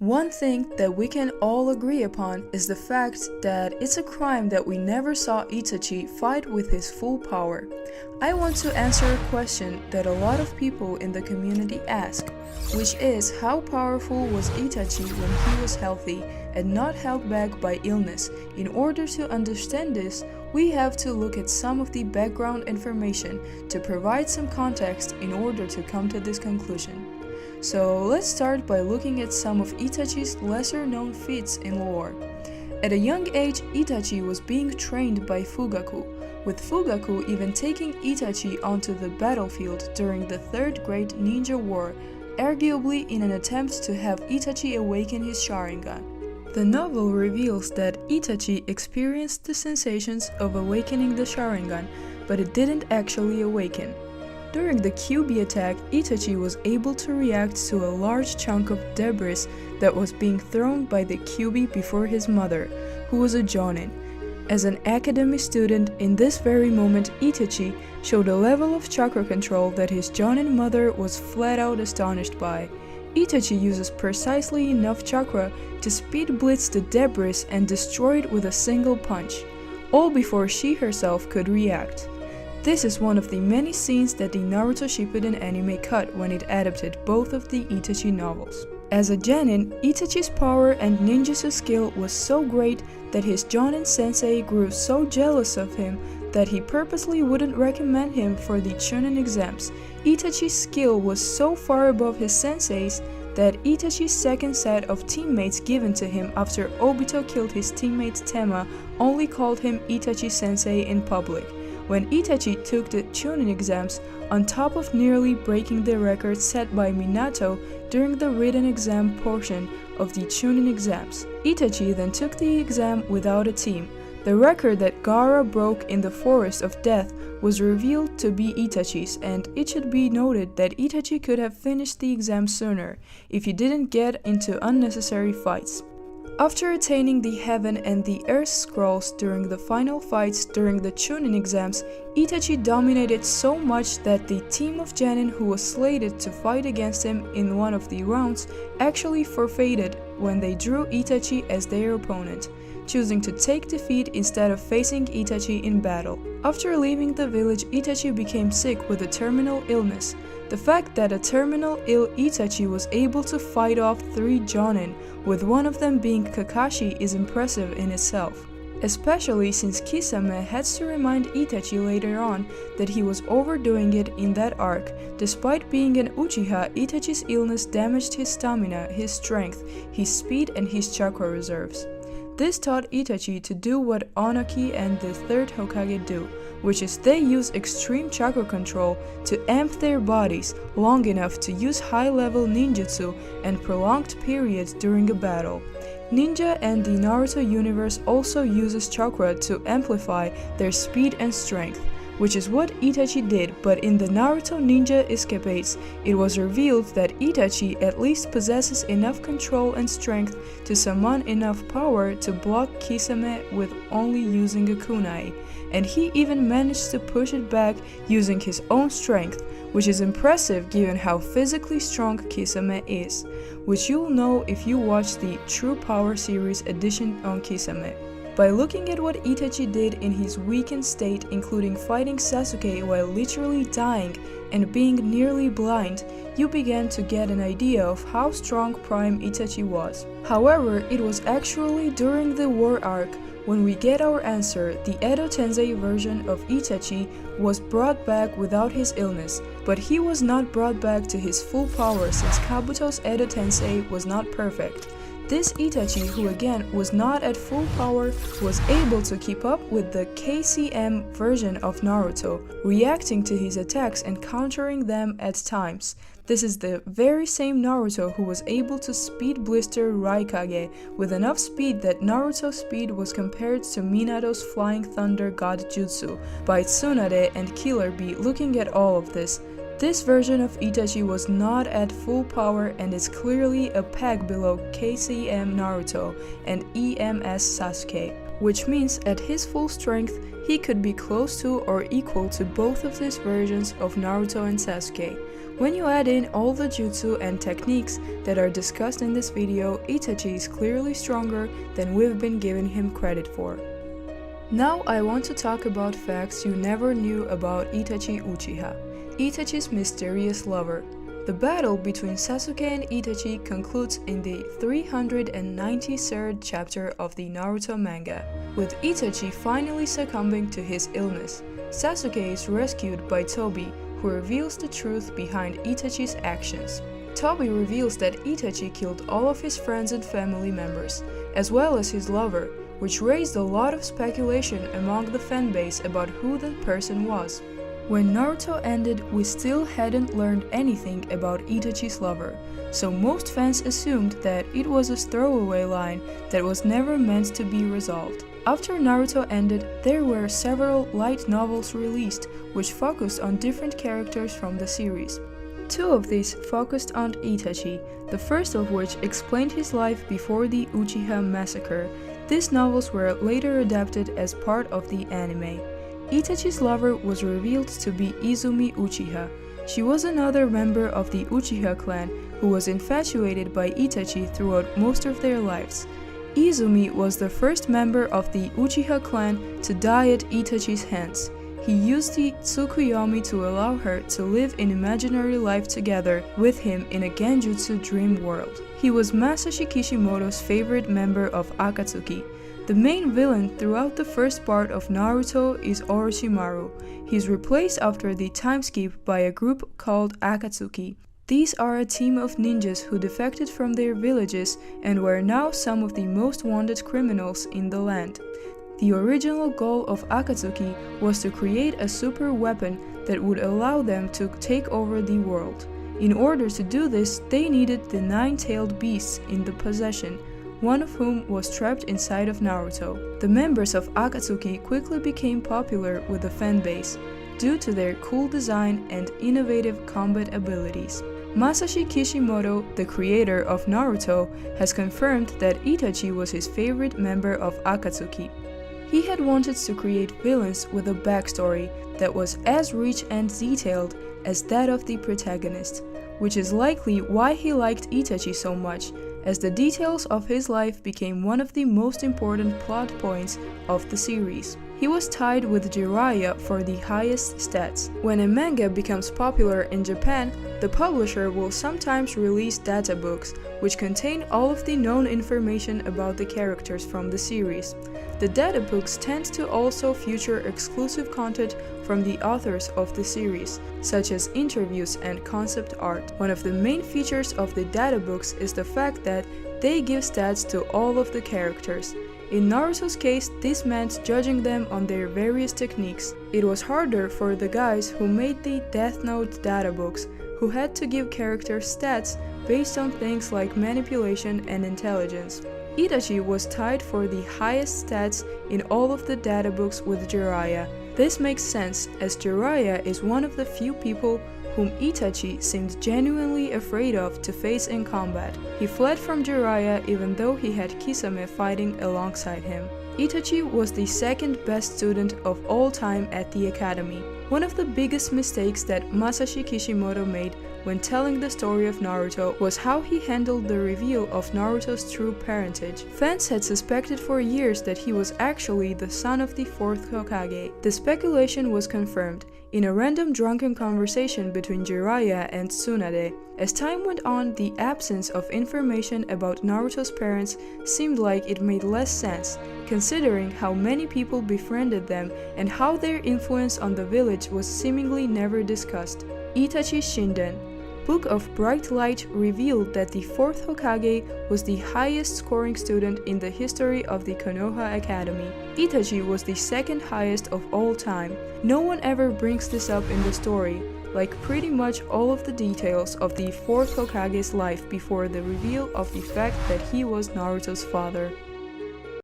One thing that we can all agree upon is the fact that it's a crime that we never saw Itachi fight with his full power. I want to answer a question that a lot of people in the community ask, which is how powerful was Itachi when he was healthy and not held back by illness. In order to understand this, we have to look at some of the background information to provide some context in order to come to this conclusion. So let's start by looking at some of Itachi's lesser known feats in lore. At a young age, Itachi was being trained by Fugaku, with Fugaku even taking Itachi onto the battlefield during the Third Great Ninja War, arguably in an attempt to have Itachi awaken his Sharingan. The novel reveals that Itachi experienced the sensations of awakening the Sharingan, but it didn't actually awaken. During the Kyuubi attack, Itachi was able to react to a large chunk of debris that was being thrown by the Kyuubi before his mother, who was a Jonin. As an academy student, in this very moment Itachi showed a level of chakra control that his Jonin mother was flat out astonished by. Itachi uses precisely enough chakra to speed blitz the debris and destroy it with a single punch, all before she herself could react. This is one of the many scenes that the Naruto Shippuden anime cut when it adapted both of the Itachi novels. As a genin, Itachi's power and ninjutsu skill was so great that his Jonin sensei grew so jealous of him that he purposely wouldn't recommend him for the Chunin exams. Itachi's skill was so far above his sensei's that Itachi's second set of teammates given to him after Obito killed his teammate Tenma only called him Itachi sensei in public. When Itachi took the Chunin exams, on top of nearly breaking the record set by Minato during the written exam portion of the Chunin exams, Itachi then took the exam without a team. The record that Gaara broke in the Forest of Death was revealed to be Itachi's, and it should be noted that Itachi could have finished the exam sooner if he didn't get into unnecessary fights. After attaining the Heaven and the Earth scrolls during the final fights during the Chunin exams, Itachi dominated so much that the team of genin who was slated to fight against him in one of the rounds actually forfeited when they drew Itachi as their opponent, choosing to take defeat instead of facing Itachi in battle. After leaving the village, Itachi became sick with a terminal illness. The fact that a terminal ill Itachi was able to fight off 3 Jonin, with one of them being Kakashi, is impressive in itself. Especially since Kisame has to remind Itachi later on that he was overdoing it in that arc. Despite being an Uchiha, Itachi's illness damaged his stamina, his strength, his speed and his chakra reserves. This taught Itachi to do what Onaki and the third Hokage do, which is they use extreme chakra control to amp their bodies long enough to use high-level ninjutsu and prolonged periods during a battle. Ninja and the Naruto universe also uses chakra to amplify their speed and strength, which is what Itachi did, but in the Naruto Ninja Escapades, it was revealed that Itachi at least possesses enough control and strength to summon enough power to block Kisame with only using a kunai, and he even managed to push it back using his own strength, which is impressive given how physically strong Kisame is, which you'll know if you watch the True Power series edition on Kisame. By looking at what Itachi did in his weakened state, including fighting Sasuke while literally dying and being nearly blind, you began to get an idea of how strong Prime Itachi was. However, it was actually during the war arc when we get our answer. The Edo Tensei version of Itachi was brought back without his illness, but he was not brought back to his full power since Kabuto's Edo Tensei was not perfect. This Itachi, who again was not at full power, was able to keep up with the KCM version of Naruto, reacting to his attacks and countering them at times. This is the very same Naruto who was able to speed blister Raikage with enough speed that Naruto's speed was compared to Minato's Flying Thunder God Jutsu by Tsunade and Killer Bee. Looking at all of this version of Itachi was not at full power and is clearly a peg below KCM Naruto and EMS Sasuke, which means at his full strength he could be close to or equal to both of these versions of Naruto and Sasuke, When you add in all the jutsu and techniques that are discussed in this video, Itachi is clearly stronger than we've been giving him credit for. Now I want to talk about facts you never knew about Itachi Uchiha, Itachi's mysterious lover. The battle between Sasuke and Itachi concludes in the 393rd chapter of the Naruto manga, with Itachi finally succumbing to his illness. Sasuke is rescued by Tobi, who reveals the truth behind Itachi's actions. Tobi reveals that Itachi killed all of his friends and family members, as well as his lover, which raised a lot of speculation among the fanbase about who that person was. When Naruto ended, we still hadn't learned anything about Itachi's lover, so most fans assumed that it was a throwaway line that was never meant to be resolved. After Naruto ended, there were several light novels released which focused on different characters from the series. Two of these focused on Itachi, the first of which explained his life before the Uchiha massacre. These novels were later adapted as part of the anime. Itachi's lover was revealed to be Izumi Uchiha. She was another member of the Uchiha clan who was infatuated by Itachi throughout most of their lives. Izumi was the first member of the Uchiha clan to die at Itachi's hands. He used the Tsukuyomi to allow her to live an imaginary life together with him in a Genjutsu dream world. He was Masashi Kishimoto's favorite member of Akatsuki. The main villain throughout the first part of Naruto is Orochimaru. He is replaced after the time skip by a group called Akatsuki. These are a team of ninjas who defected from their villages and were now some of the most wanted criminals in the land. The original goal of Akatsuki was to create a super weapon that would allow them to take over the world. In order to do this, they needed the nine-tailed beasts in the possession, one of whom was trapped inside of Naruto. The members of Akatsuki quickly became popular with the fanbase due to their cool design and innovative combat abilities. Masashi Kishimoto, the creator of Naruto, has confirmed that Itachi was his favorite member of Akatsuki. He had wanted to create villains with a backstory that was as rich and detailed as that of the protagonist, which is likely why he liked Itachi so much, as the details of his life became one of the most important plot points of the series. He was tied with Jiraiya for the highest stats. When a manga becomes popular in Japan, the publisher will sometimes release data books, which contain all of the known information about the characters from the series. The data books tend to also feature exclusive content from the authors of the series, such as interviews and concept art. One of the main features of the data books is the fact that they give stats to all of the characters. In Naruto's case, this meant judging them on their various techniques. It was harder for the guys who made the Death Note data books, who had to give characters stats based on things like manipulation and intelligence. Itachi was tied for the highest stats in all of the data books with Jiraiya. This makes sense, as Jiraiya is one of the few people whom Itachi seemed genuinely afraid of to face in combat. He fled from Jiraiya even though he had Kisame fighting alongside him. Itachi was the second best student of all time at the academy. One of the biggest mistakes that Masashi Kishimoto made when telling the story of Naruto was how he handled the reveal of Naruto's true parentage. Fans had suspected for years that he was actually the son of the 4th Hokage. The speculation was confirmed in a random drunken conversation between Jiraiya and Tsunade. As time went on, the absence of information about Naruto's parents seemed like it made less sense, considering how many people befriended them and how their influence on the village was seemingly never discussed. Itachi Shinden, Book of Bright Light, revealed that the 4th Hokage was the highest scoring student in the history of the Konoha Academy. Itachi was the second highest of all time. No one ever brings this up in the story, like pretty much all of the details of the 4th Hokage's life before the reveal of the fact that he was Naruto's father.